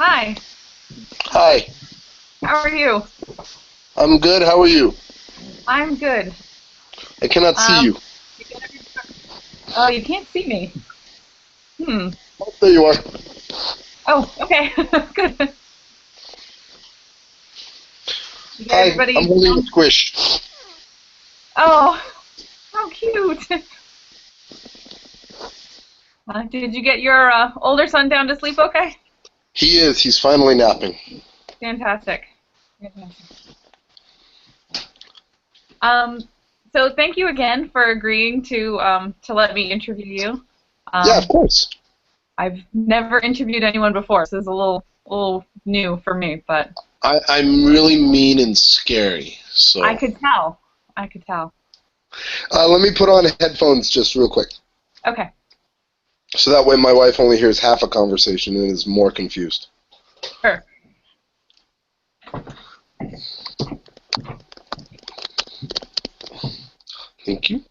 Hi, Hi, how are you? I'm good. How are you? I'm good. I cannot see Um, you. oh, you can't see me. Hmm. Oh, there you are. Oh, okay. Good. You get Hi, I'm everybody holding a down? squish. Oh, how cute. Did you get your older son down to sleep okay? He is. He's finally napping. Fantastic. Fantastic. Um, so thank you again for agreeing to let me interview you. Yeah, of Um, course. I've never interviewed anyone before, so this is a little new for me, but I'm really mean and scary. I So could tell. I could tell. let me put on headphones just real quick. Okay. So that way my wife only hears half a conversation and is more confused. Sure. Thank you.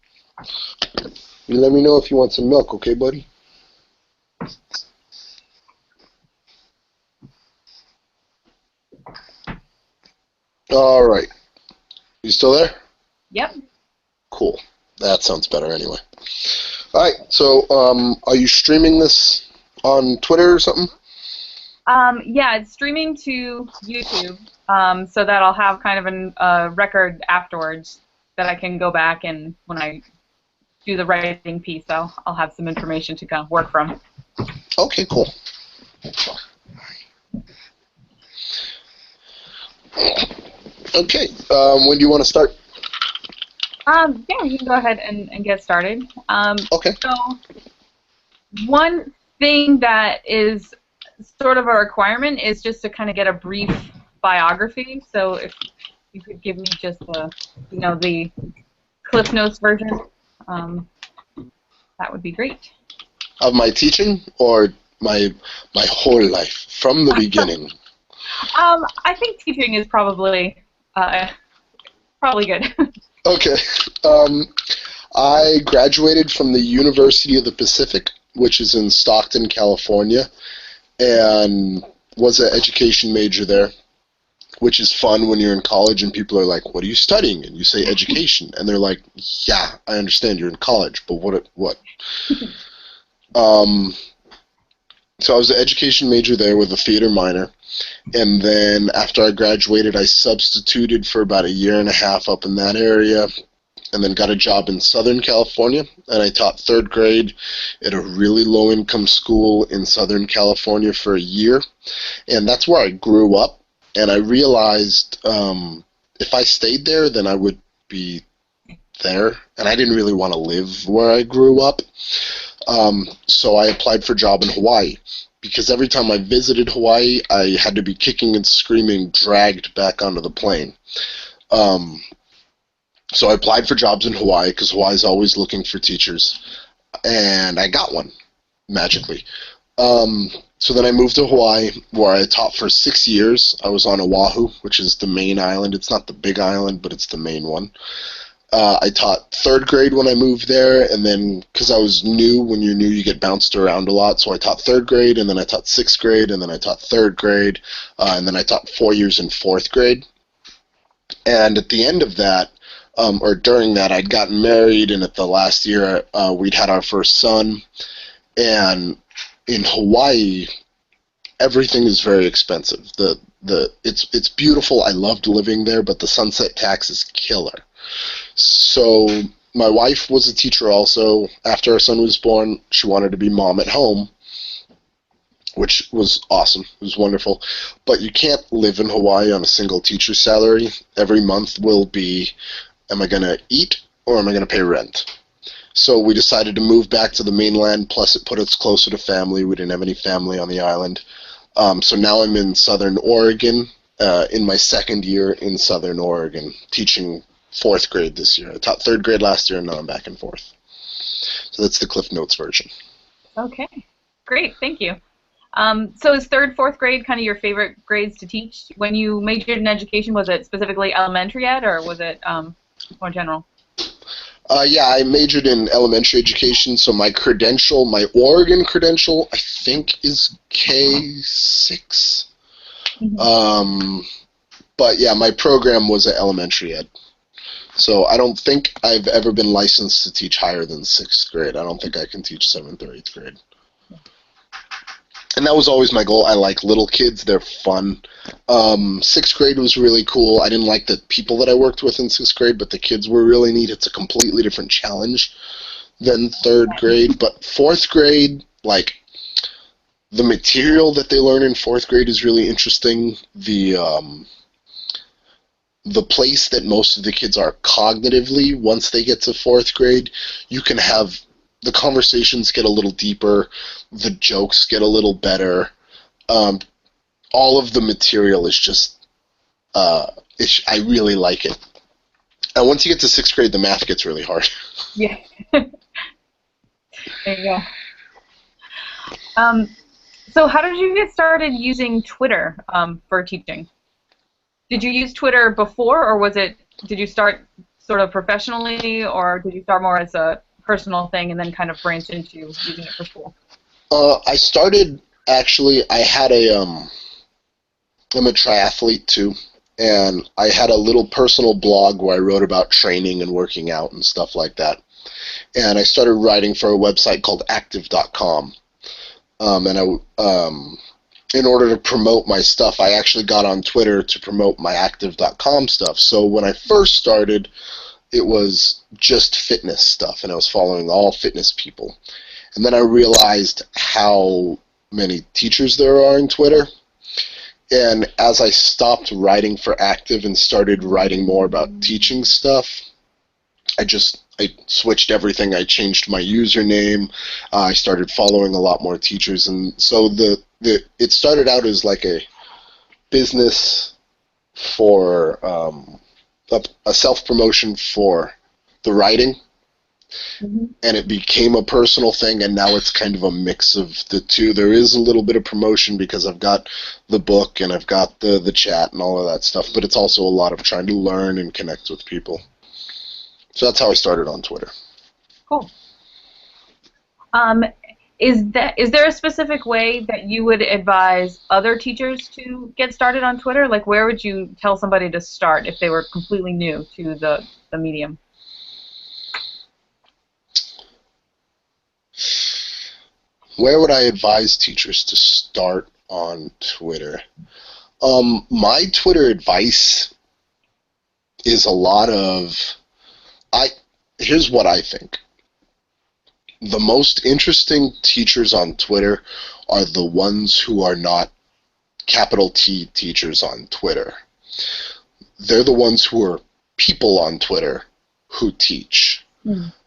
You let me know if you want some milk, okay, buddy? All right. You still there? Yep. Cool. That sounds better anyway. All right. So are you streaming this on Twitter or something? Yeah, it's streaming to YouTube, so that I'll have kind of a record afterwards that I can go back and when I do the writing piece, I'll have some information to kind of work from. Okay, cool. Okay. When do you want to start? Yeah, we can go ahead and get started. Okay. So one thing that is sort of a requirement is just to kind of get a brief biography. So if you could give me just the Cliff Notes version, um, that would be great. Of my teaching or my whole life from the beginning? I think teaching is probably good. Okay. Um, I graduated from the University of the Pacific, which is in Stockton, California, and was an education major there, which is fun when you're in college and people are like, "What are you studying?" And you say education, and they're like, "Yeah, I understand you're in college, but what?" Um, so I was an education major there with a theater minor. And then after I graduated, I substituted for about a year and a half up in that area, and then got a job in Southern California. And I taught third grade at a really low income school in Southern California for a year. And that's where I grew up. And I realized if I stayed there, then I would be there. And I didn't really want to live where I grew up. So I applied for a job in Hawaii because every time I visited Hawaii, I had to be kicking and screaming, dragged back onto the plane. Um, so I applied for jobs in Hawaii because Hawaii's always looking for teachers, and I got one magically. So then I moved to Hawaii, where I taught for 6 years. I was on Oahu, which is the main island. It's not the big island, but it's the main one. I taught third grade when I moved there, and then because I was new, when you're new, you get bounced around a lot. So I taught third grade, and then I taught sixth grade, and then I taught third grade, and then I taught 4 years in fourth grade. And at the end of that, or during that, I'd gotten married, and at the last year, we'd had our first son. And in Hawaii, everything is very expensive. It's beautiful. I loved living there, but the sunset tax is killer. So my wife was a teacher also. After our son was born, she wanted to be mom at home, which was awesome. It was wonderful. But you can't live in Hawaii on a single teacher's salary. Every month will be, am I going to eat or am I going to pay rent? So we decided to move back to the mainland, plus it put us closer to family. We didn't have any family on the island. So now I'm in Southern Oregon, in my second year in Southern Oregon, teaching fourth grade this year. I taught third grade last year, and now I'm back and forth. So that's the Cliff Notes version. Okay, great, thank you. So is third, fourth grade kind of your favorite grades to teach? When you majored in education, was it specifically elementary ed, or was it more general? Yeah, I majored in elementary education, so my credential, my Oregon credential, I think is K6. Mm-hmm. But yeah, my program was at elementary ed. So I don't think I've ever been licensed to teach higher than 6th grade. I don't think I can teach 7th or 8th grade. And that was always my goal. I like little kids. They're fun. 6th grade was really cool. I didn't like the people that I worked with in 6th grade, but the kids were really neat. It's a completely different challenge than 3rd grade. But 4th grade, like, the material that they learn in 4th grade is really interesting. The place that most of the kids are cognitively, once they get to 4th grade, you can have the conversations get a little deeper, the jokes get a little better. All of the material is just, I really like it. And once you get to 6th grade, the math gets really hard. Yeah. There you go. So how did you get started using Twitter for teaching? Did you use Twitter before, or did you start sort of professionally, or did you start more as a personal thing and then kind of branch into using it for school? I started, actually, I'm a triathlete too, and I had a little personal blog where I wrote about training and working out and stuff like that. And I started writing for a website called active.com. In order to promote my stuff, I actually got on Twitter to promote my active.com stuff. So when I first started, it was just fitness stuff, and I was following all fitness people. And then I realized how many teachers there are in Twitter. And as I stopped writing for Active and started writing more about teaching stuff, I switched everything. I changed my username. I started following a lot more teachers, and so it started out as like a business for a self-promotion for the writing, and it became a personal thing, and now it's kind of a mix of the two. There is a little bit of promotion because I've got the book and I've got the chat and all of that stuff, but it's also a lot of trying to learn and connect with people. So that's how I started on Twitter. Cool. Is there a specific way that you would advise other teachers to get started on Twitter? Like, where would you tell somebody to start if they were completely new to the medium? Where would I advise teachers to start on Twitter? My Twitter advice is a lot of... Here's what I think. The most interesting teachers on Twitter are the ones who are not capital T teachers on Twitter. They're the ones who are people on Twitter who teach.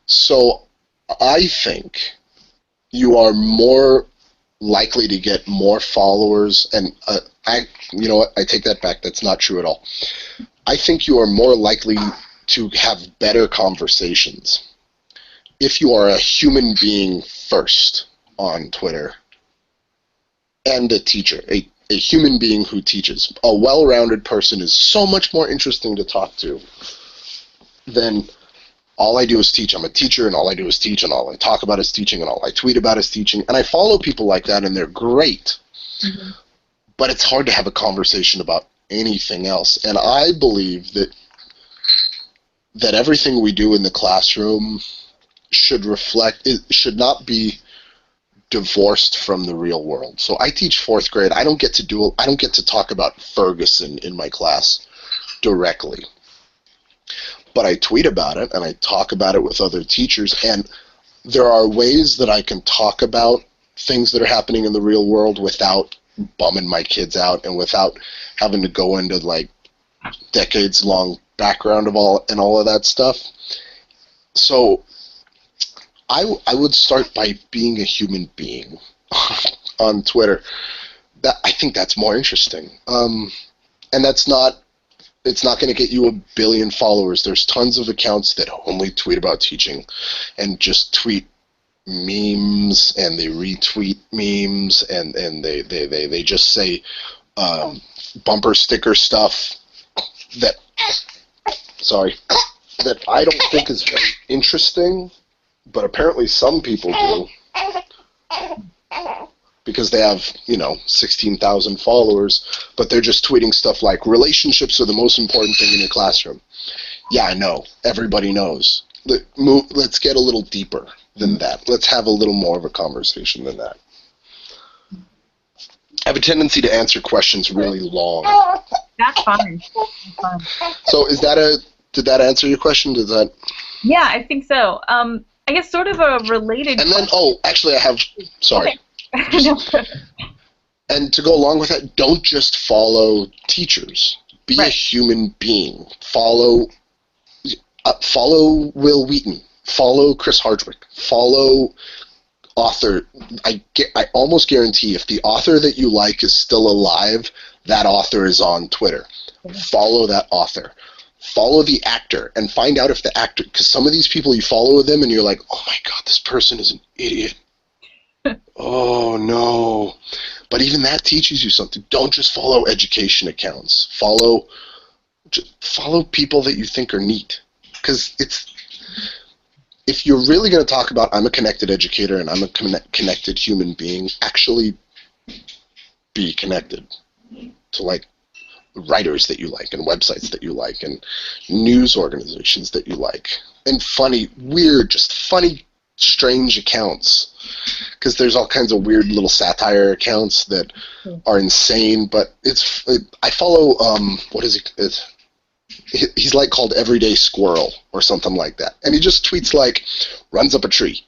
So I think you are more likely to get more followers, and you know what, I take that back. That's not true at all. I think you are more likely to have better conversations if you are a human being first on Twitter and a teacher, a human being who teaches. A well-rounded person is so much more interesting to talk to than all I do is teach. I'm a teacher, and all I do is teach, and all I talk about is teaching, and all I tweet about is teaching. And I follow people like that, and they're great. But it's hard to have a conversation about anything else. And I believe that everything we do in the classroom should not be divorced from the real world. So I teach 4th grade. I don't get to talk about Ferguson in my class directly. But I tweet about it, and I talk about it with other teachers, and there are ways that I can talk about things that are happening in the real world without bumming my kids out and without having to go into like decades-long background of all of that stuff. So I would start by being a human being on Twitter. I think that's more interesting. And it's not going to get you 1 billion followers. There's tons of accounts that only tweet about teaching and just tweet memes, and they retweet memes, and they just say bumper sticker stuff that, sorry, that I don't think is very interesting, but apparently some people do, because they have, 16,000 followers, but they're just tweeting stuff like, relationships are the most important thing in your classroom. Yeah, I know. Everybody knows. Let's get a little deeper than that. Let's have a little more of a conversation than that. I have a tendency to answer questions really long. That's fine. That's fine. So did that answer your question? Yeah, I think so. I guess sort of a related And then, actually I have, sorry. Okay. And to go along with that, don't just follow teachers. Be a human being. Follow Will Wheaton. Follow Chris Hardwick. Follow author. I almost guarantee if the author that you like is still alive, that author is on Twitter. Follow that author. Follow the actor and find out if the actor, because some of these people you follow them and you're like, oh my god, this person is an idiot. Oh no. But even that teaches you something. Don't just follow education accounts. Follow people that you think are neat. Because if you're really going to talk about I'm a connected educator and I'm a connected human being, actually be connected to like writers that you like and websites that you like and news organizations that you like and funny, strange accounts, because there's all kinds of weird little satire accounts that are insane. But I follow what is it? He's like called Everyday Squirrel or something like that, and he just tweets like runs up a tree,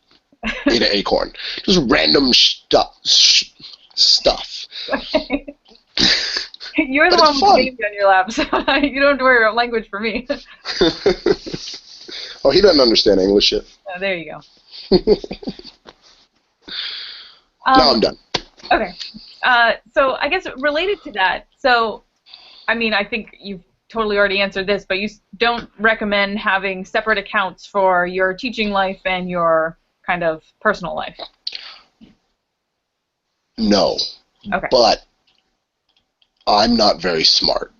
ate an acorn, just random stuff. You're the one with the baby on your lap, so you don't have to worry about language for me. Oh, he doesn't understand English yet. Oh, there you go. Now I'm done. Okay. So I guess related to that, I think you've totally already answered this, but you don't recommend having separate accounts for your teaching life and your kind of personal life? No. Okay. But I'm not very smart.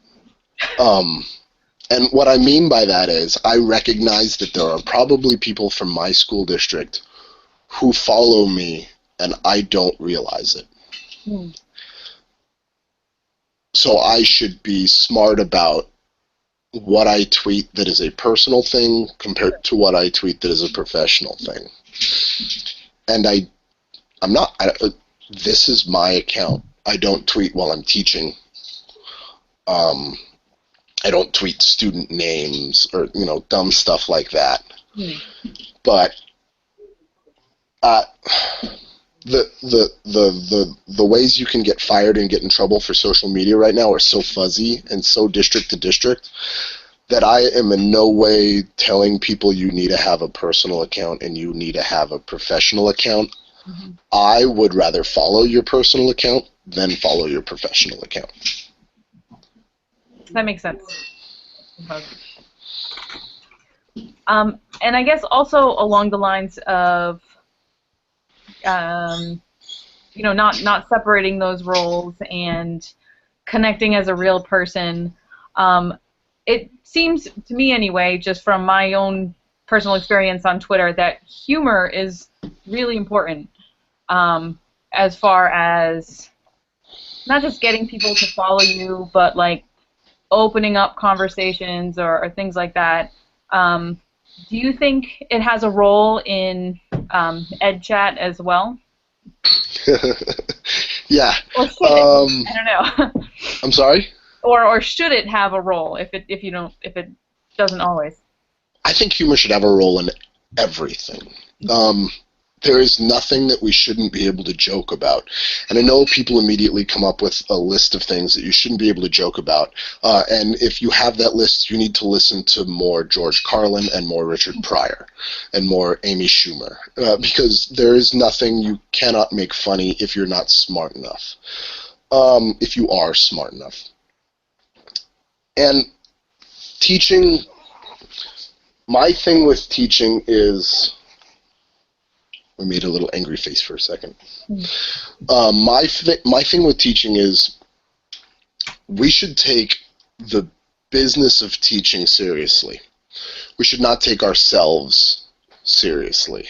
And what I mean by that is I recognize that there are probably people from my school district who follow me and I don't realize it. So I should be smart about what I tweet that is a personal thing compared to what I tweet that is a professional thing. And this is my account. I don't tweet while I'm teaching. I don't tweet student names or, dumb stuff like that. But the ways you can get fired and get in trouble for social media right now are so fuzzy and so district to district that I am in no way telling people you need to have a personal account and you need to have a professional account. Mm-hmm. I would rather follow your personal account than follow your professional account. That makes sense. And I guess also along the lines of not separating those roles and connecting as a real person. It seems to me anyway, just from my own personal experience on Twitter, that humor is really important as far as not just getting people to follow you, but like opening up conversations or things like that. Do you think it has a role in Edchat as well? Yeah. Or should it? I don't know. I'm sorry? Or should it have a role if it doesn't always? I think humor should have a role in everything. There is nothing that we shouldn't be able to joke about. And I know people immediately come up with a list of things that you shouldn't be able to joke about. And if you have that list, you need to listen to more George Carlin and more Richard Pryor and more Amy Schumer. Because there is nothing you cannot make funny if you're not smart enough. If you are smart enough. And teaching, my thing with teaching is... We made a little angry face for a second. My thing with teaching is we should take the business of teaching seriously. we should not take ourselves seriously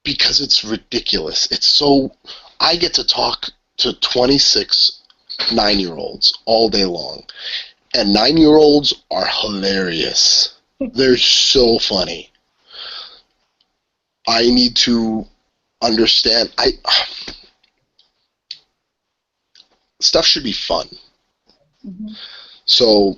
because it's ridiculous. It's so. I get to talk to 26 9-year-olds all day long, and 9-year-olds are hilarious. They're so funny. I need to understand. Stuff should be fun. Mm-hmm. So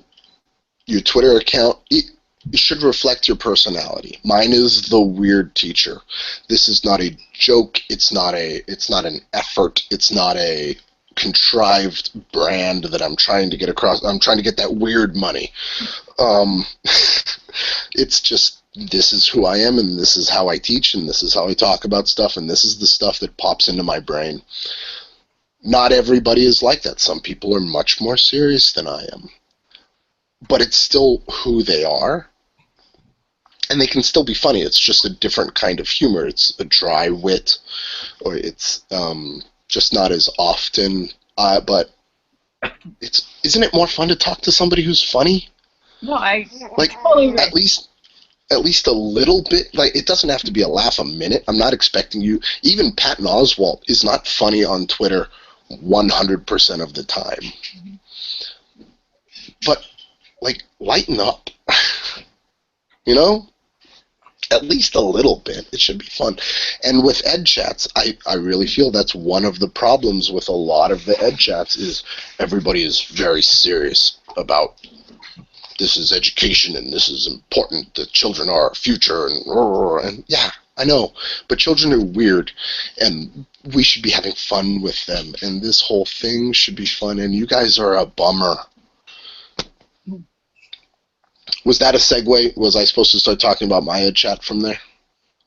your Twitter account, it should reflect your personality. Mine is the weird teacher. This is not a joke. It's not an effort. It's not a contrived brand that I'm trying to get across. I'm trying to get that weird money. It's just, this is who I am, and this is how I teach, and this is how I talk about stuff, and this is the stuff that pops into my brain. Not everybody is like that. Some people are much more serious than I am. But it's still who they are. And they can still be funny. It's just a different kind of humor. It's a dry wit, or it's just not as often. But isn't it more fun to talk to somebody who's funny? No, I like totally agree. At least a little bit. Like, it doesn't have to be a laugh a minute. I'm not expecting you. Even Patton Oswalt is not funny on Twitter 100% of the time. Mm-hmm. But, like, lighten up. You know? At least a little bit. It should be fun. And with Edchats, I really feel that's one of the problems with a lot of the Edchats is everybody is very serious about this is education and this is important. The children are our future and yeah, I know. But children are weird and we should be having fun with them. And this whole thing should be fun. And you guys are a bummer. Was that a segue? Was I supposed to start talking about my Edchat from there?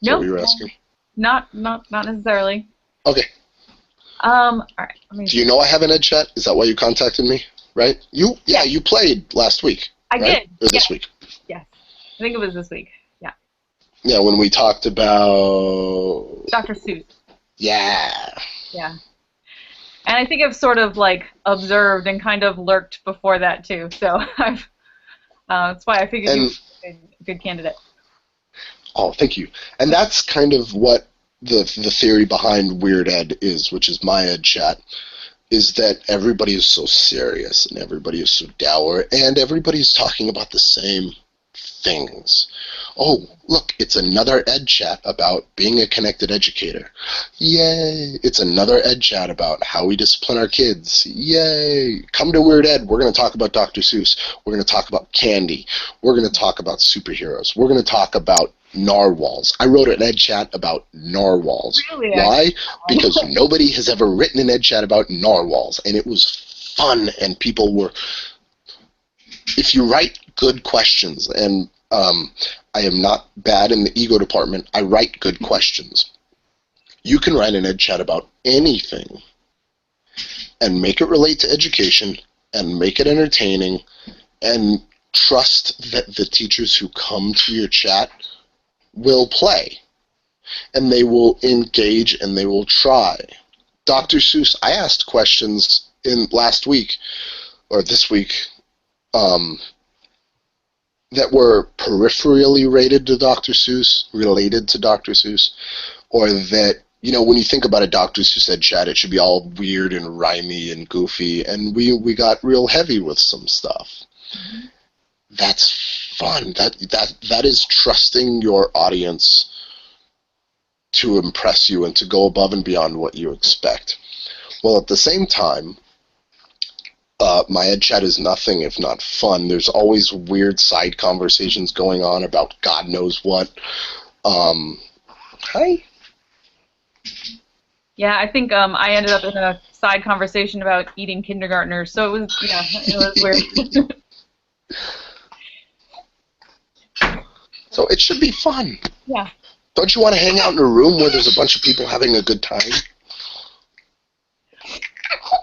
No, what you were asking? Not necessarily. Okay. All right. Do you know I have an Edchat? Is that why you contacted me? Right? You played last week. I right? did. Or this week? Yes. I think it was this week. Yeah. Yeah, when we talked about Dr. Seuss. Yeah. Yeah. And I think I've sort of like observed and kind of lurked before that too. So I've. That's why I figured you were a good candidate. Oh, thank you. And that's kind of what the theory behind Weird Ed is, which is my Edchat, is that everybody is so serious and everybody is so dour and everybody's talking about the same things. Oh, look, it's another Edchat about being a connected educator. Yay! It's another Edchat about how we discipline our kids. Yay! Come to Weird Ed. We're going to talk about Dr. Seuss. We're going to talk about candy. We're going to talk about superheroes. We're going to talk about narwhals. I wrote an Edchat about narwhals. Really? Why? Because nobody has ever written an Edchat about narwhals, and it was fun, and people were... If you write good questions, and I am not bad in the ego department, I write good questions. You can write an Edchat about anything and make it relate to education and make it entertaining and trust that the teachers who come to your chat will play and they will engage and they will try. Dr. Seuss, I asked questions in last week or this week that were peripherally related to Dr. Seuss, or that, you know, when you think about a Dr. Seuss Edchat, it should be all weird and rhymey and goofy, and we got real heavy with some stuff. Mm-hmm. That's fun. That is trusting your audience to impress you and to go above and beyond what you expect. Well, at the same time, my Edchat is nothing if not fun. There's always weird side conversations going on about God knows what. Hi. Yeah, I think I ended up in a side conversation about eating kindergartners, so it was weird. So it should be fun. Yeah. Don't you want to hang out in a room where there's a bunch of people having a good time?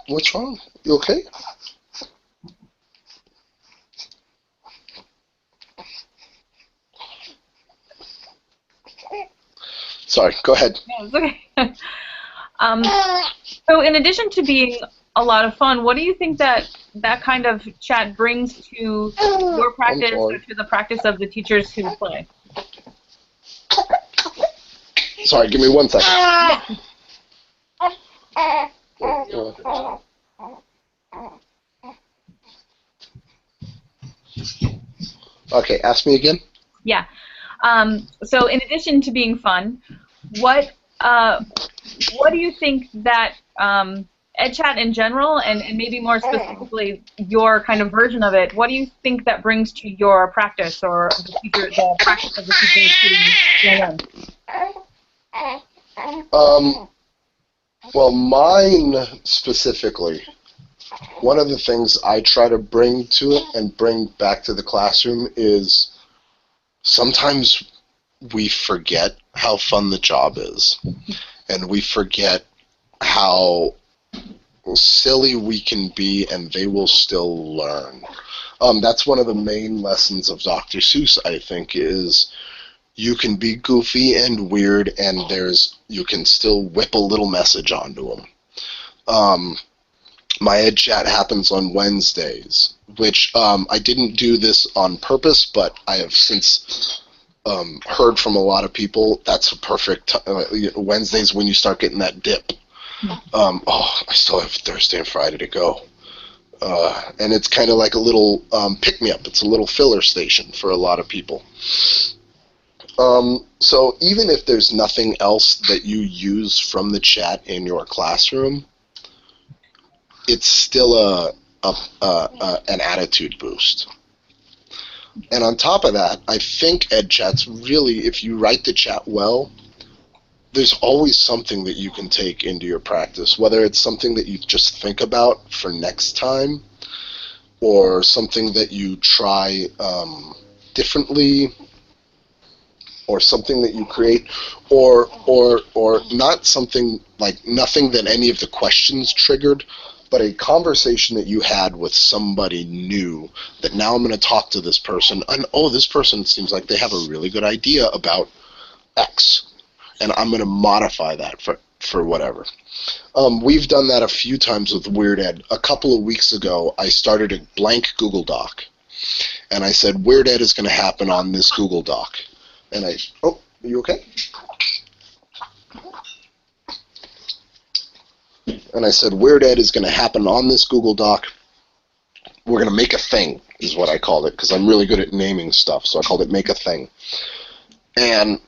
What's wrong? You okay? Sorry, go ahead. No, it's okay. So in addition to being a lot of fun. What do you think that kind of chat brings to your practice or to the practice of the teachers who play? Sorry, give me 1 second. Okay, ask me again. Yeah. So in addition to being fun, what do you think that Edchat in general, and maybe more specifically your kind of version of it, what do you think that brings to your practice or the practice of the teachers who Well, mine specifically, one of the things I try to bring to it and bring back to the classroom is sometimes we forget how fun the job is, and we forget how silly we can be, and they will still learn. That's one of the main lessons of Dr. Seuss, I think, is you can be goofy and weird, and you can still whip a little message onto them. My Edchat happens on Wednesdays, which I didn't do this on purpose, but I have since heard from a lot of people that's a perfect Wednesdays when you start getting that dip. I still have Thursday and Friday to go. And it's kind of like a little pick-me-up. It's a little filler station for a lot of people. So even if there's nothing else that you use from the chat in your classroom, it's still an attitude boost. And on top of that, I think Edchat's really, if you write the chat well, there's always something that you can take into your practice, whether it's something that you just think about for next time, or something that you try differently, or something that you create, or not something like nothing that any of the questions triggered, but a conversation that you had with somebody new that now I'm going to talk to this person, and this person seems like they have a really good idea about X, and I'm going to modify that for whatever. We've done that a few times with Weird Ed. A couple of weeks ago, I started a blank Google Doc, and I said, Weird Ed is going to happen on this Google Doc. And are you okay? And I said, Weird Ed is going to happen on this Google Doc. We're going to make a thing, is what I called it, because I'm really good at naming stuff, so I called it Make a Thing. And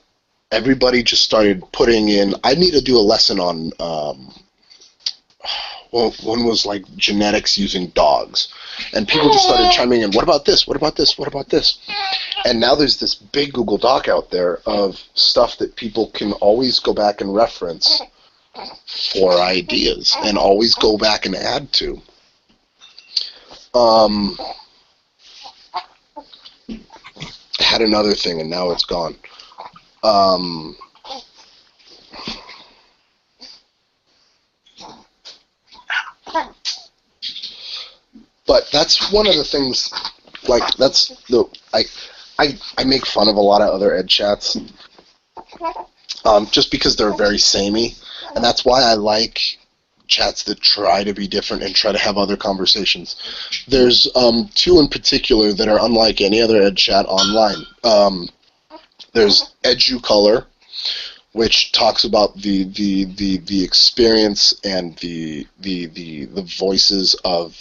everybody just started putting in, I need to do a lesson on, one was like genetics using dogs. And people just started chiming in, what about this, what about this, what about this? And now there's this big Google Doc out there of stuff that people can always go back and reference for ideas and always go back and add to. I had another thing and now it's gone. But that's one of the things, like, that's the, I make fun of a lot of other Edchats, just because they're very samey, and that's why I like chats that try to be different and try to have other conversations. There's two in particular that are unlike any other Edchat online. There's EduColor, which talks about the experience and the voices of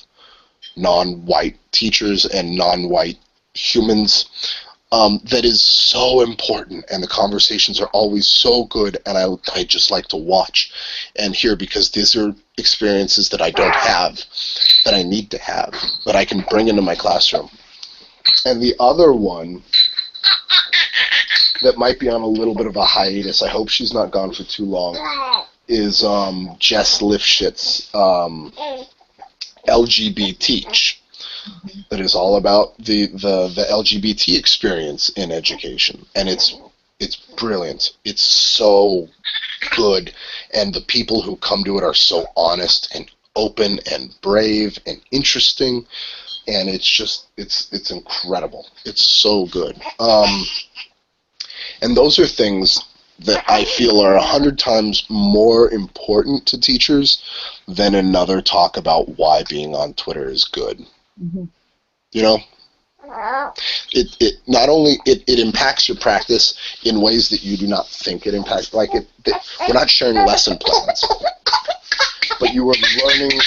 non-white teachers and non-white humans. That is so important, and the conversations are always so good, and I just like to watch and hear, because these are experiences that I don't have, that I need to have, that I can bring into my classroom. And the other one that might be on a little bit of a hiatus, I hope she's not gone for too long, is Jess Lifshitz, LGBT, that is all about the LGBT experience in education, and it's brilliant. It's so good, and the people who come to it are so honest and open and brave and interesting, and it's just it's incredible. It's so good. And those are things that I feel are 100 times more important to teachers than another talk about why being on Twitter is good. Mm-hmm. You know? It not only it impacts your practice in ways that you do not think it impacts. Like we're not sharing lesson plans, but you are learning.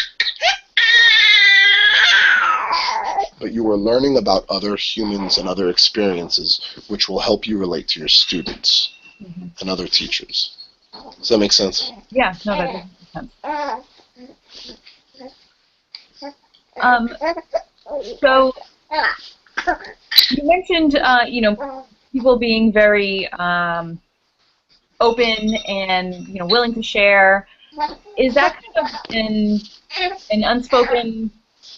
But you are learning about other humans and other experiences, which will help you relate to your students and other teachers. Does that make sense? Yeah, no, that does make sense. So you mentioned, people being very open and willing to share. Is that kind of an unspoken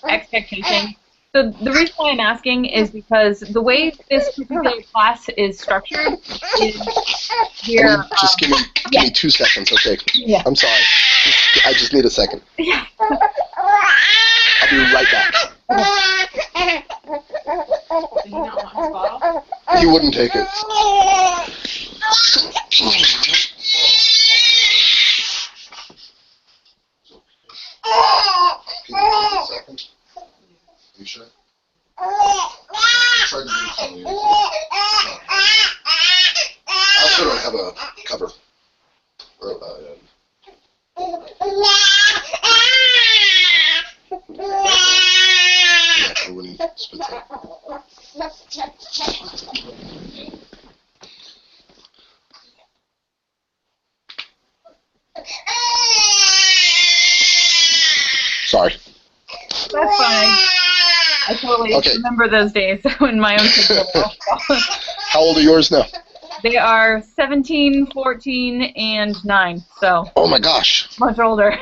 expectation? So the reason why I'm asking is because the way this particular class is structured is we're just give me 2 seconds, okay? Yeah. I'm sorry. I just need a second. Yeah. I'll be right back. Did he not want his bottle? He wouldn't take it. You sure? I tried to do something. I also don't have a cover. Yeah, for when he spits out. Sorry. That's fine. I totally remember those days when my own kids were little. How old are yours now? They are 17, 14, and 9, so. Oh my gosh. Much older.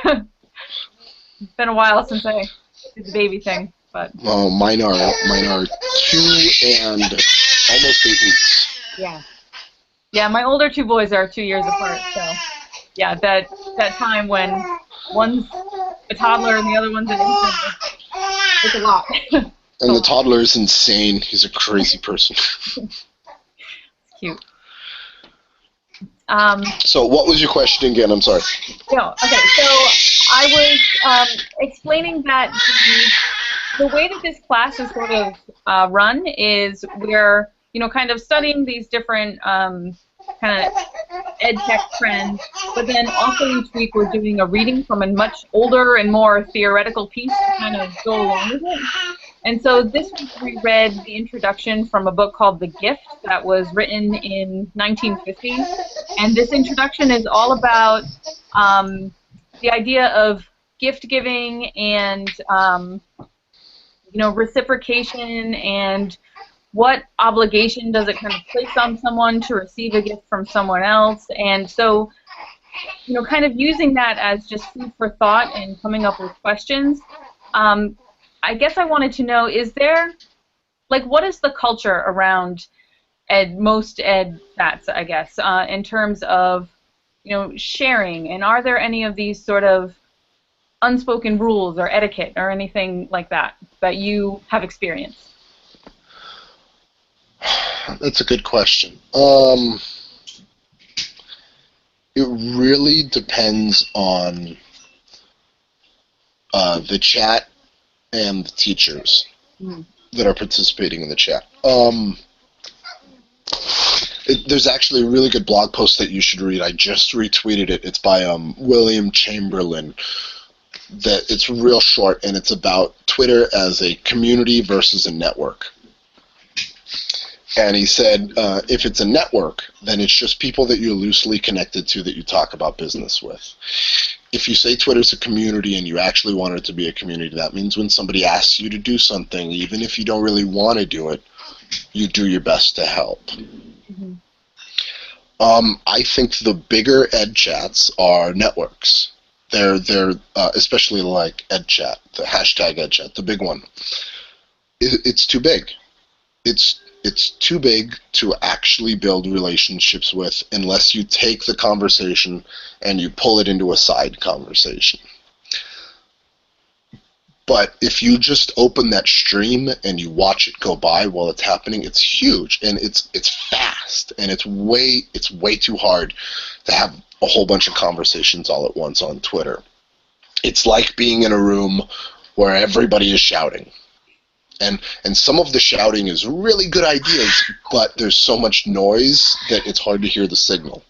It's been a while since I did the baby thing, but. Oh, mine are 2 and almost 8 weeks. Yeah. Yeah, my older 2 boys are 2 years apart, so. Yeah, that time when one's a toddler and the other one's an infant, it's a lot. And the toddler is insane. He's a crazy person. It's cute. So what was your question again? I'm sorry. No, okay, so I was explaining that the way that this class is sort of run is we're, kind of studying these different kind of Edchat trends, but then also each week we're doing a reading from a much older and more theoretical piece to kind of go along with it. And so this week we read the introduction from a book called The Gift that was written in 1950. And this introduction is all about the idea of gift giving and reciprocation and what obligation does it kind of place on someone to receive a gift from someone else. And so, kind of using that as just food for thought and coming up with questions. I guess I wanted to know, is there, what is the culture around most Edchats, I guess, in terms of, sharing? And are there any of these sort of unspoken rules or etiquette or anything like that that you have experienced? That's a good question. It really depends on the chat and the teachers that are participating in the chat. There's actually a really good blog post that you should read. I just retweeted it. It's by William Chamberlain. It's real short, and it's about Twitter as a community versus a network. And he said, if it's a network, then it's just people that you're loosely connected to that you talk about business with. If you say Twitter's a community and you actually want it to be a community, that means when somebody asks you to do something, even if you don't really want to do it, you do your best to help. Mm-hmm. I think the bigger Edchats are networks. They're especially like Edchat, the hashtag Edchat, the big one. It's too big. It's too big to actually build relationships with unless you take the conversation and you pull it into a side conversation. But if you just open that stream and you watch it go by while it's happening, it's huge and it's fast, and it's way too hard to have a whole bunch of conversations all at once on Twitter. It's like being in a room where everybody is shouting. And some of the shouting is really good ideas, but there's so much noise that it's hard to hear the signal.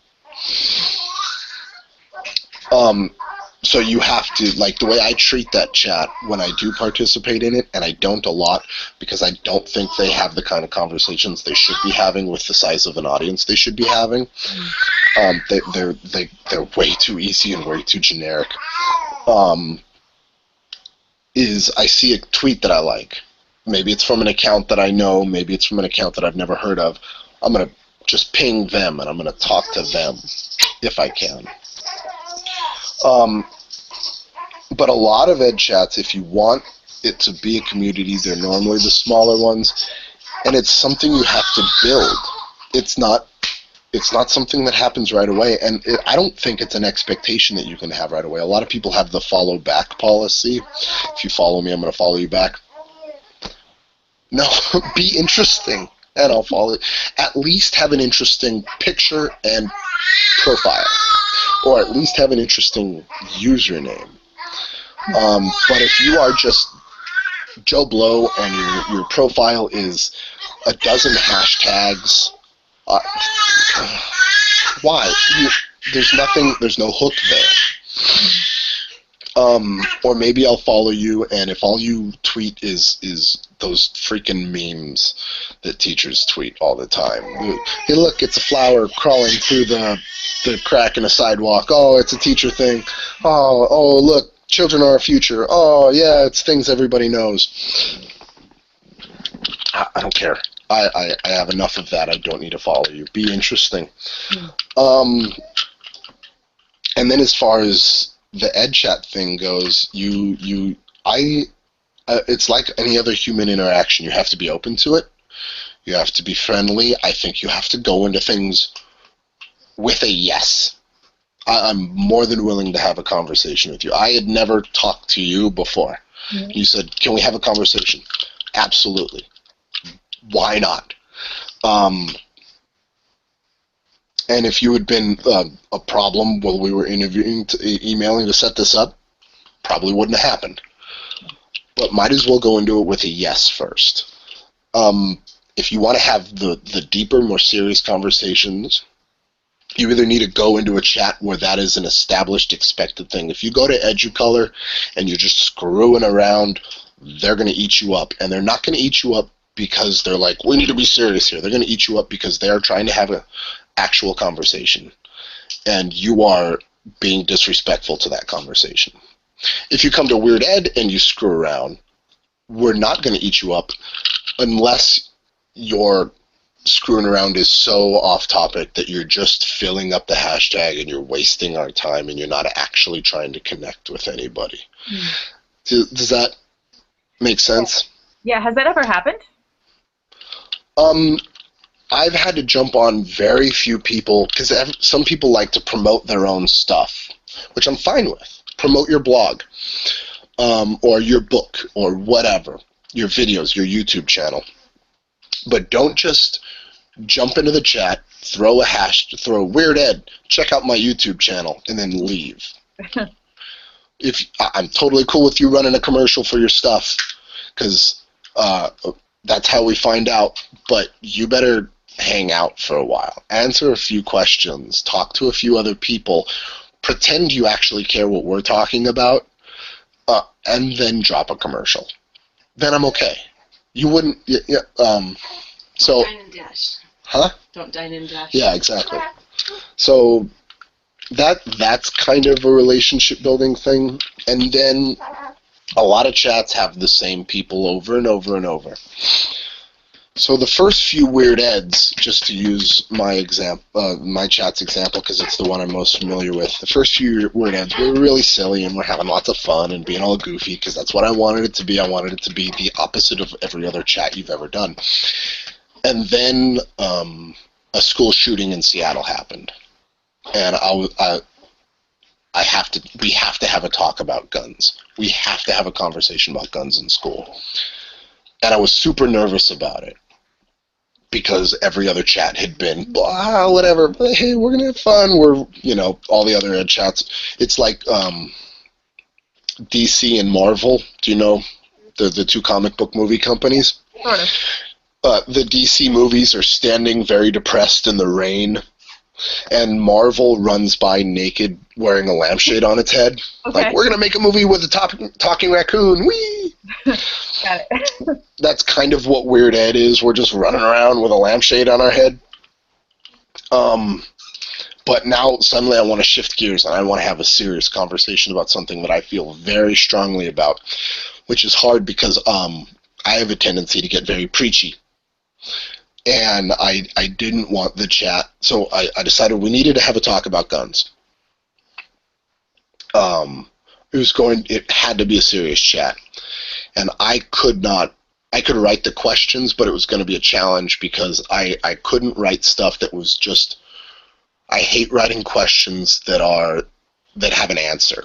So you have to, like, the way I treat that chat when I do participate in it, and I don't a lot because I don't think they have the kind of conversations they should be having with the size of an audience they should be having. They're way too easy and way too generic. Is I see a tweet that I like. Maybe it's from an account that I know, maybe it's from an account that I've never heard of. I'm going to just ping them, and I'm going to talk to them if I can. But a lot of Edchats, if you want it to be a community, they're normally the smaller ones, and it's something you have to build. It's not something that happens right away, and I don't think it's an expectation that you can have right away. A lot of people have the follow back policy. If you follow me, I'm going to follow you back. No, be interesting, and I'll follow it. At least have an interesting picture and profile, or at least have an interesting username. But if you are just Joe Blow and your profile is a dozen hashtags, why? There's no hook there. Or maybe I'll follow you, and if all you tweet is those freaking memes that teachers tweet all the time. Hey, look, it's a flower crawling through the crack in a sidewalk. Oh, it's a teacher thing. Oh, look, children are our future. Oh, yeah, it's things everybody knows. I don't care. I have enough of that. I don't need to follow you. Be interesting. And then as far as the Edchat thing goes, it's like any other human interaction. You have to be open to it. You have to be friendly. I think you have to go into things with a yes. I'm more than willing to have a conversation with you. I had never talked to you before. Mm-hmm. You said, can we have a conversation? Absolutely. Why not? And if you had been a problem while we were emailing to set this up, probably wouldn't have happened. But might as well go into it with a yes first. If you want to have the deeper, more serious conversations, you either need to go into a chat where that is an established, expected thing. If you go to Educolor and you're just screwing around, they're going to eat you up. And they're not going to eat you up because they're like, we need to be serious here. They're going to eat you up because they are trying to have an actual conversation. And you are being disrespectful to that conversation. If you come to Weird Ed and you screw around, we're not going to eat you up unless your screwing around is so off topic that you're just filling up the hashtag and you're wasting our time and you're not actually trying to connect with anybody. Does that make sense? Yeah, has that ever happened? I've had to jump on very few people because some people like to promote their own stuff, which I'm fine with. Promote your blog or your book or whatever, your videos, your YouTube channel. But don't just jump into the chat, throw a Weird Ed, check out my YouTube channel, and then leave. I'm totally cool with you running a commercial for your stuff because that's how we find out. But you better hang out for a while, answer a few questions, talk to a few other people, pretend you actually care what we're talking about, and then drop a commercial. Then I'm okay. You wouldn't. So. Dine and dash. Huh? Don't dine and dash. Yeah, exactly. So that's kind of a relationship building thing, and then a lot of chats have the same people over and over and over. So the first few Weird Eds, just to use my chat's example because it's the one I'm most familiar with, the first few Weird Eds were really silly and we're having lots of fun and being all goofy because that's what I wanted it to be. I wanted it to be the opposite of every other chat you've ever done. And then a school shooting in Seattle happened. And I we have to have a talk about guns. We have to have a conversation about guns in school. And I was super nervous about it because every other chat had been, blah, whatever, but hey, we're going to have fun. We're, all the other ed chats. It's like DC and Marvel. Do you know the two comic book movie companies? Sort of. The DC movies are standing very depressed in the rain, and Marvel runs by naked, wearing a lampshade on its head. Okay. Like, we're going to make a movie with a talking raccoon. Whee! Got it. That's kind of what Weird Ed is. We're just running around with a lampshade on our head. But now, suddenly, I want to shift gears, and I want to have a serious conversation about something that I feel very strongly about, which is hard because I have a tendency to get very preachy. And I didn't want the chat, so I decided we needed to have a talk about guns. It had to be a serious chat. And I could write the questions, but it was going to be a challenge because I couldn't write stuff that was just, I hate writing questions that have an answer,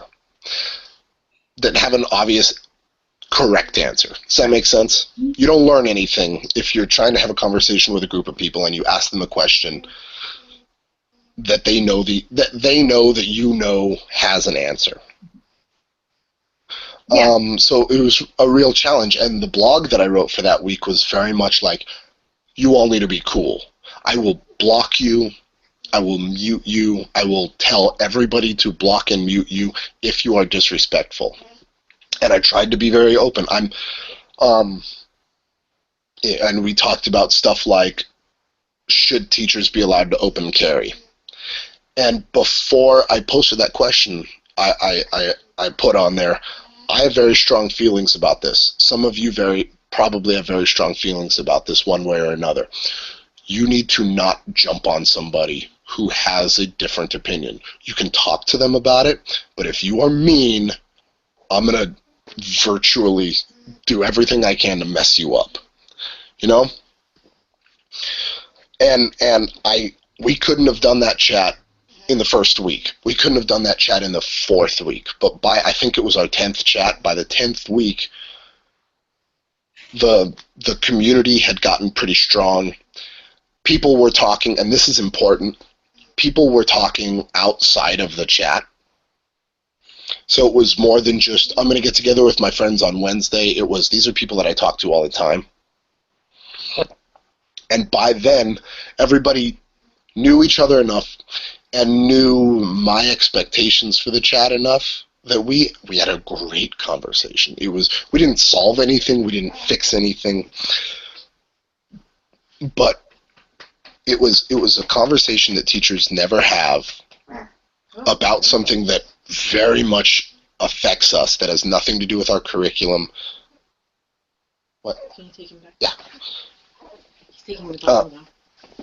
that have an obvious correct answer. Does that make sense? You don't learn anything if you're trying to have a conversation with a group of people and you ask them a question that they know that you know has an answer. Yeah. So it was a real challenge, and the blog that I wrote for that week was very much like, you all need to be cool. I will block you. I will mute you. I will tell everybody to block and mute you if you are disrespectful. And I tried to be very open. And we talked about stuff like, should teachers be allowed to open carry? And before I posted that question, I put on there, I have very strong feelings about this. Some of you probably have very strong feelings about this one way or another. You need to not jump on somebody who has a different opinion. You can talk to them about it, but if you are mean, I'm going to virtually do everything I can to mess you up, And we couldn't have done that chat in the first week. We couldn't have done that chat in the fourth week. But I think it was our 10th chat. By the 10th week, the community had gotten pretty strong. People were talking, and this is important. People were talking outside of the chat. So it was more than just, I'm going to get together with my friends on Wednesday. It was, these are people that I talk to all the time. And by then, everybody knew each other enough and knew my expectations for the chat enough that we had a great conversation. We didn't solve anything. We didn't fix anything. But it was a conversation that teachers never have about something that very much affects us, that has nothing to do with our curriculum. What? Can you take him back? Yeah. He's taking the bottle now.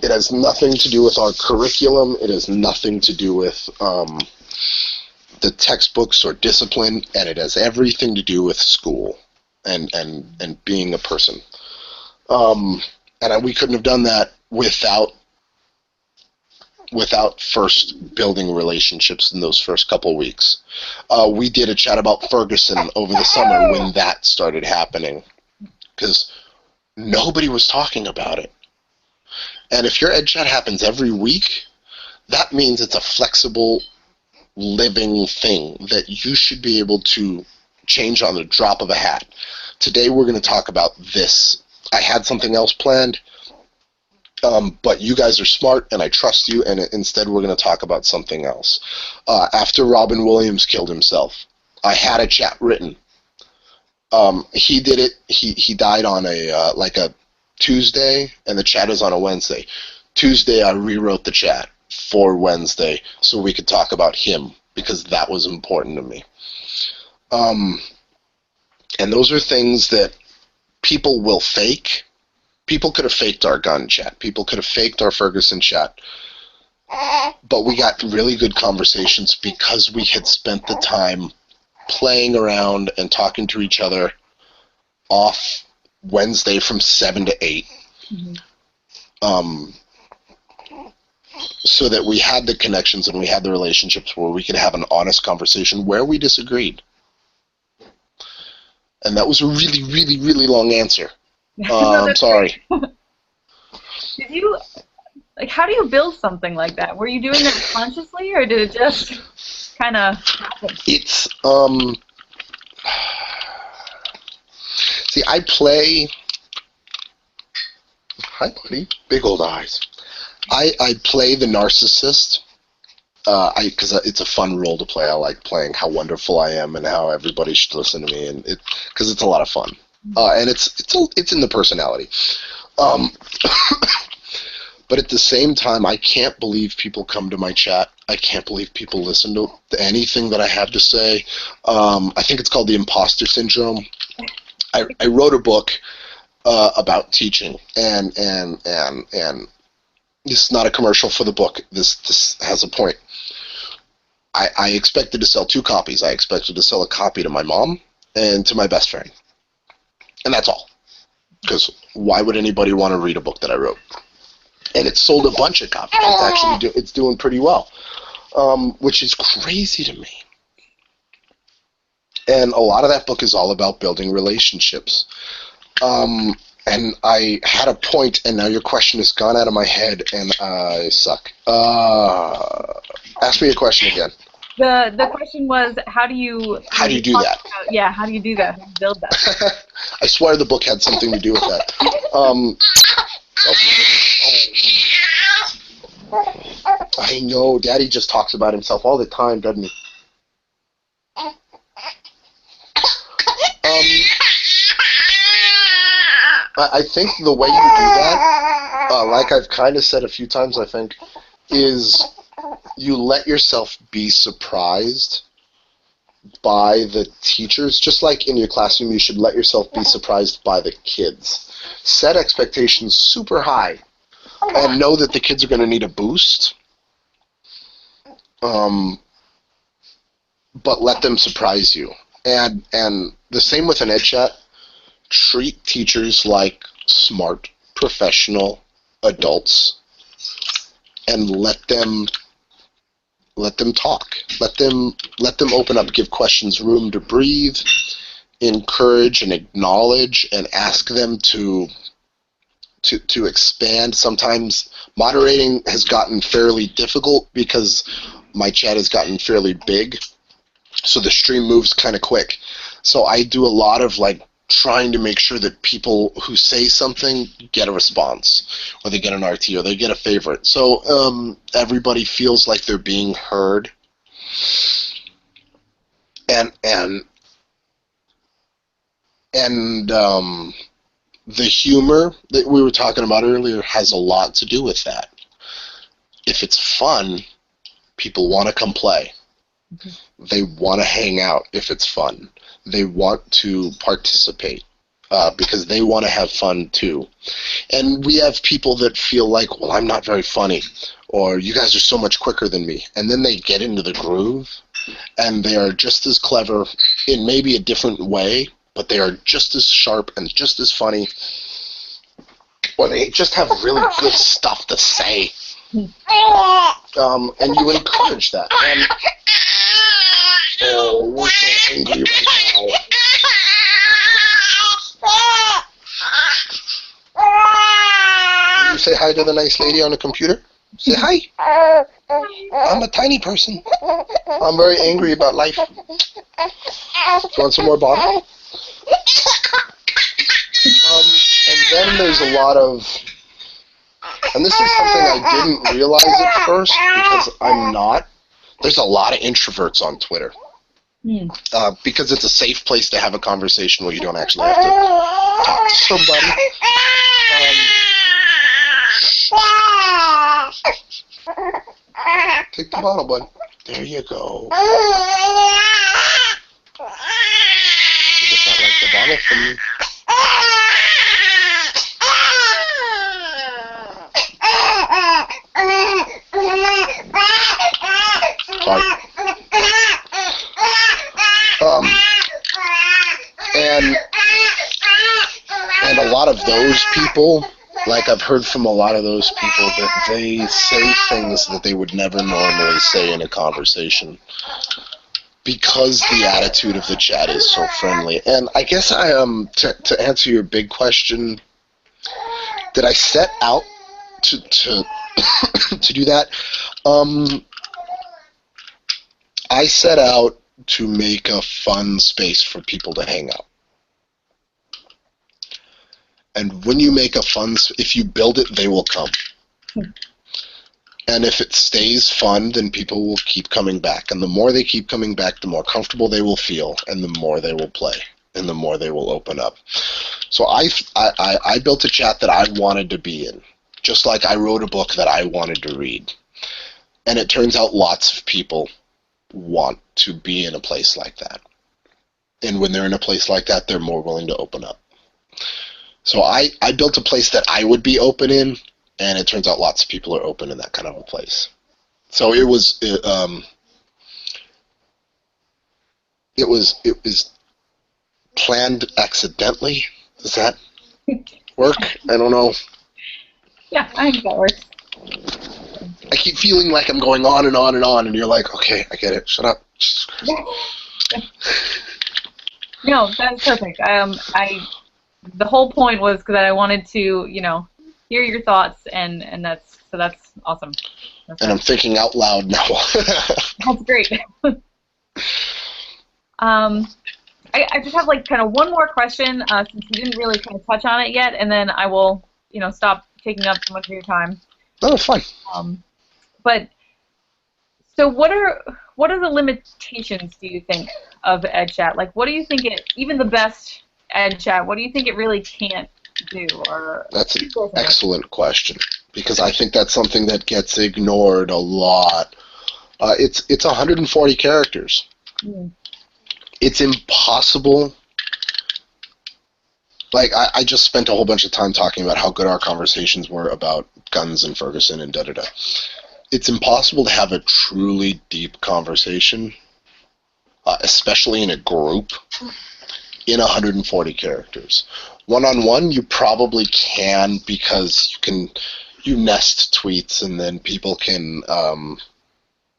It has nothing to do with our curriculum. It has nothing to do with the textbooks or discipline, and it has everything to do with school and being a person. And we couldn't have done that without first building relationships in those first couple weeks. We did a chat about Ferguson over the summer when that started happening, because nobody was talking about it. And if your Edchat happens every week, that means it's a flexible, living thing that you should be able to change on the drop of a hat. Today we're going to talk about this. I had something else planned, but you guys are smart and I trust you, and instead we're going to talk about something else. After Robin Williams killed himself, I had a chat written. He did it. He died on a Tuesday, and the chat is on a Wednesday. Tuesday, I rewrote the chat for Wednesday so we could talk about him, because that was important to me. And those are things that people will fake. People could have faked our gun chat. People could have faked our Ferguson chat. But we got really good conversations because we had spent the time playing around and talking to each other off Wednesday from 7 to 8. Mm-hmm. so that we had the connections and we had the relationships where we could have an honest conversation where we disagreed. And that was a really, really, really long answer. I'm sorry. Did you, like, how do you build something like that? Were you doing that consciously, or did it just kind of happen? It's, see, I play, hi buddy, big old eyes. I play the narcissist, because it's a fun role to play. I like playing how wonderful I am and how everybody should listen to me, and because it's a lot of fun. And it's in the personality. But at the same time, I can't believe people come to my chat. I can't believe people listen to anything that I have to say. I think it's called the imposter syndrome. I wrote a book about teaching, and this is not a commercial for the book. This has a point. I expected to sell 2 copies. I expected to sell a copy to my mom and to my best friend. And that's all. Because why would anybody want to read a book that I wrote? And it sold a bunch of copies. It's actually it's doing pretty well, which is crazy to me. And a lot of that book is all about building relationships. And I had a point, and now your question has gone out of my head, and I suck. Ask me a question again. The question was, how do you do that? How do you do that? How do you build that? I swear the book had something to do with that. I know, Daddy just talks about himself all the time, doesn't he? I think the way you do that, like I've kind of said a few times, I think, is you let yourself be surprised by the teachers. Just like in your classroom, you should let yourself be surprised by the kids. Set expectations super high and know that the kids are going to need a boost. But let them surprise you. And the same with an Edchat. Treat teachers like smart, professional adults, and let them talk. Let them open up, give questions room to breathe, encourage and acknowledge, and ask them to expand. Sometimes moderating has gotten fairly difficult because my chat has gotten fairly big, so the stream moves kind of quick. So I do a lot of trying to make sure that people who say something get a response, or they get an RT, or they get a favorite. So everybody feels like they're being heard. And the humor that we were talking about earlier has a lot to do with that. If it's fun, people want to come play. Mm-hmm. They want to hang out if it's fun. They want to participate because they want to have fun too. And we have people that feel like, well, I'm not very funny, or you guys are so much quicker than me. And then they get into the groove, and they are just as clever in maybe a different way, but they are just as sharp and just as funny, or they just have really good stuff to say. And you encourage that. And we're so angry right now. Will you say hi to the nice lady on the computer? Say hi. I'm a tiny person. I'm very angry about life. Do you want some more bottle? And then there's a lot of, and this is something I didn't realize at first because I'm not. There's a lot of introverts on Twitter. Because it's a safe place to have a conversation where you don't actually have to talk to somebody. Take the bottle, bud. There you go. She does not like the bottle from you. Sorry. And a lot of those people like I've heard from a lot of those people that they say things that they would never normally say in a conversation because the attitude of the chat is so friendly. And I guess to answer your big question, did I set out to to do that? I set out to make a fun space for people to hang out. And when you make a fun, if you build it, they will come. And if it stays fun, then people will keep coming back. And the more they keep coming back, the more comfortable they will feel, and the more they will play, and the more they will open up. So I built a chat that I wanted to be in, just like I wrote a book that I wanted to read. And it turns out lots of people want to be in a place like that. And when they're in a place like that, they're more willing to open up. So I built a place that I would be open in, and it turns out lots of people are open in that kind of a place. So it was planned accidentally. Does that work? I don't know. Yeah, I think that works. I keep feeling like I'm going on and on and on, and you're like, okay, I get it. Shut up. No, that's perfect. The whole point was that I wanted to, hear your thoughts, and that's awesome. That's I'm thinking out loud now. That's great. I just have kind of one more question since you didn't really kind of touch on it yet, and then I will, stop taking up too much of your time. Oh, fine. But so what are the limitations, do you think, of Edchat? Like, what do you think even the best Edchat, what do you think it really can't do? Or that's an excellent question, because I think that's something that gets ignored a lot. It's 140 characters. Mm. It's impossible. Like, I just spent a whole bunch of time talking about how good our conversations were about guns and Ferguson and da-da-da. It's impossible to have a truly deep conversation, especially in a group, in 140 characters. One-on-one, you probably can, because you nest tweets, and then people can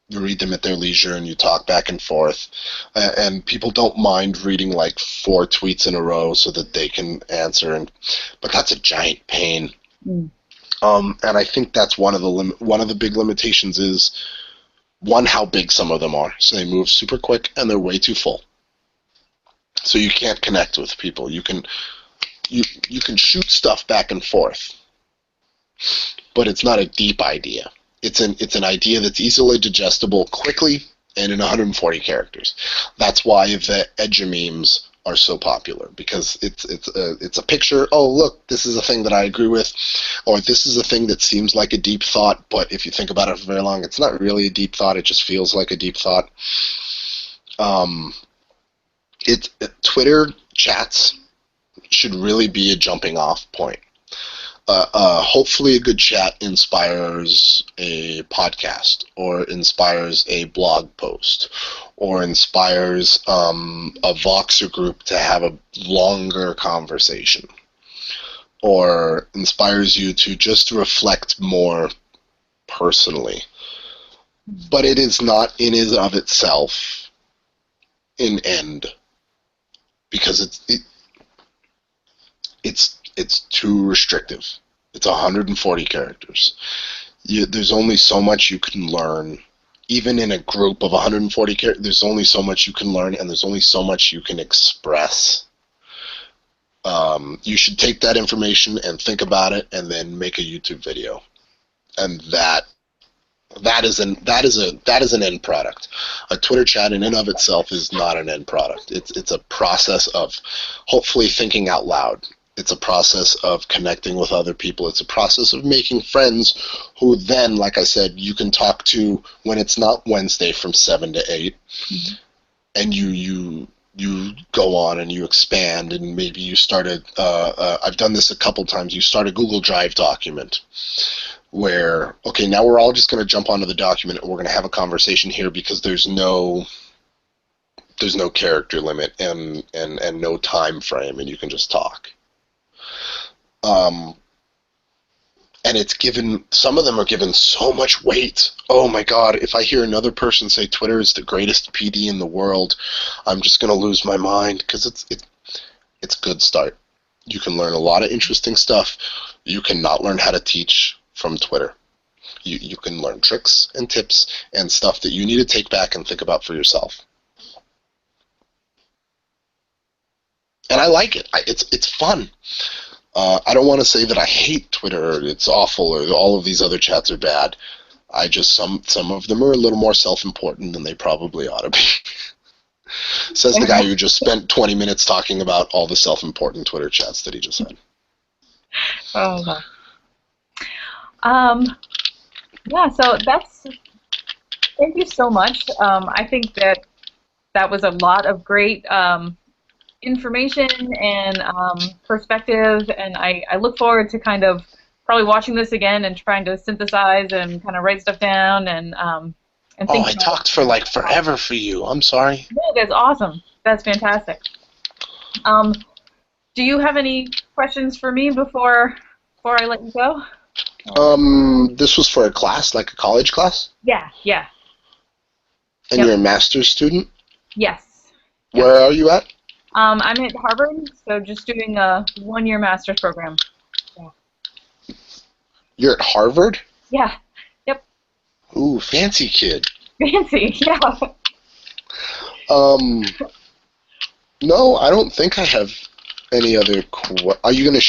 you read them at their leisure, and you talk back and forth, and people don't mind reading like 4 tweets in a row so that they can answer, but that's a giant pain. Mm. And I think that's one of the big limitations is, one, how big some of them are. So they move super quick, and they're way too full. So you can't connect with people. You can shoot stuff back and forth, but it's not a deep idea. It's an idea that's easily digestible quickly and in 140 characters. That's why the edge memes are so popular, because it's a picture. Oh, look, this is a thing that I agree with, or this is a thing that seems like a deep thought, but if you think about it for very long, it's not really a deep thought. It just feels like a deep thought. Twitter chats should really be a jumping off point. Hopefully a good chat inspires a podcast, or inspires a blog post, or inspires a Voxer group to have a longer conversation, or inspires you to just reflect more personally. But it is not in and of itself an end, because it's too restrictive. It's 140 characters. There's only so much you can learn. Even in a group of 140 characters, there's only so much you can learn, and there's only so much you can express. You should take that information and think about it, and then make a YouTube video. And that is an end product. A Twitter chat in and of itself is not an end product. It's a process of hopefully thinking out loud. It's a process of connecting with other people. It's a process of making friends who then, like I said, you can talk to when it's not Wednesday from 7 to 8. Mm-hmm. And you go on and you expand, and maybe you started, I've done this a couple times, you start a Google Drive document where, okay, now we're all just going to jump onto the document, and we're going to have a conversation here, because there's no character limit and no time frame, and you can just talk. And it's given, some of them are given so much weight. Oh my God, if I hear another person say Twitter is the greatest PD in the world, I'm just going to lose my mind, because it's a good start. You can learn a lot of interesting stuff. You cannot learn how to teach from Twitter. You can learn tricks and tips and stuff that you need to take back and think about for yourself. And I like it. It's fun. I don't want to say that I hate Twitter or it's awful or all of these other chats are bad. I just, some of them are a little more self-important than they probably ought to be. Says the guy who just spent 20 minutes talking about all the self-important Twitter chats that he just had. Oh, yeah, so thank you so much. I think that was a lot of great information and perspective, and I look forward to kind of probably watching this again and trying to synthesize and kind of write stuff down and think. Oh, I talked for like forever for you. I'm sorry. No, that's awesome. That's fantastic. Do you have any questions for me before I let you go? This was for a class, like a college class? Yeah. And you're a master's student? Yes. Where are you at? I'm at Harvard, so just doing a one-year master's program. Yeah. You're at Harvard? Yeah. Yep. Ooh, fancy kid. Fancy, yeah. No, I don't think I have any other. Are you gonna?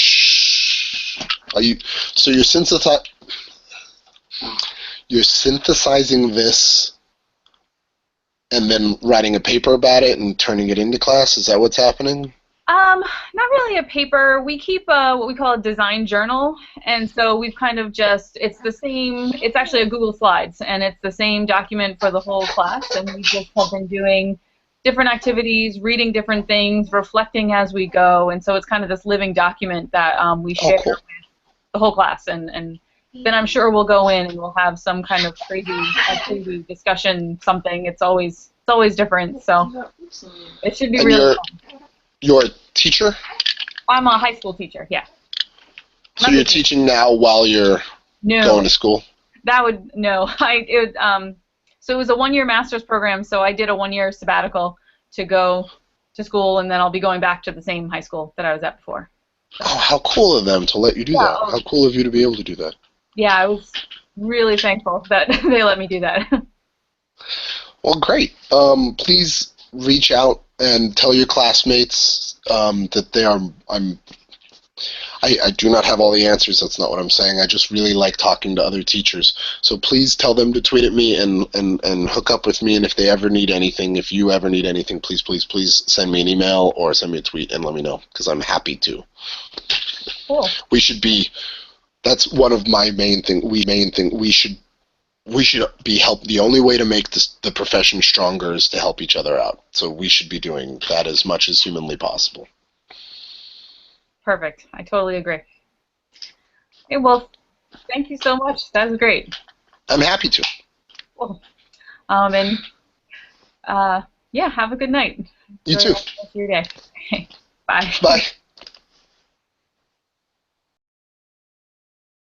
Are you? So you're synthesizing this, and then writing a paper about it and turning it into class. Is that what's happening? Not really a paper. We keep what we call a design journal, and so we've kind of just, it's the same, it's actually a Google Slides, and it's the same document for the whole class, and we just have been doing different activities, reading different things, reflecting as we go, and so it's kind of this living document that we share with the whole class, and then I'm sure we'll go in and we'll have some kind of crazy discussion, something. It's always different, so it should be really fun. You're a teacher? I'm a high school teacher, yeah. So you're teaching now while you're going to school? So it was a one-year master's program, so I did a one-year sabbatical to go to school, and then I'll be going back to the same high school that I was at before. So. Oh, how cool of them to let you do that. How cool of you to be able to do that. Yeah, I was really thankful that they let me do that. Well, great. Please reach out and tell your classmates that they are. I do not have all the answers. That's not what I'm saying. I just really like talking to other teachers. So please tell them to tweet at me and hook up with me. And if they ever need anything, if you ever need anything, please send me an email or send me a tweet and let me know, because I'm happy to. Cool. We should be. That's one of my main thing. We should be the only way to make the profession stronger is to help each other out. So we should be doing that as much as humanly possible. Perfect. I totally agree. Okay, well, thank you so much. That was great. I'm happy to. Cool. Yeah, have a good night. You too. Enjoy the rest of your day. Bye. Bye.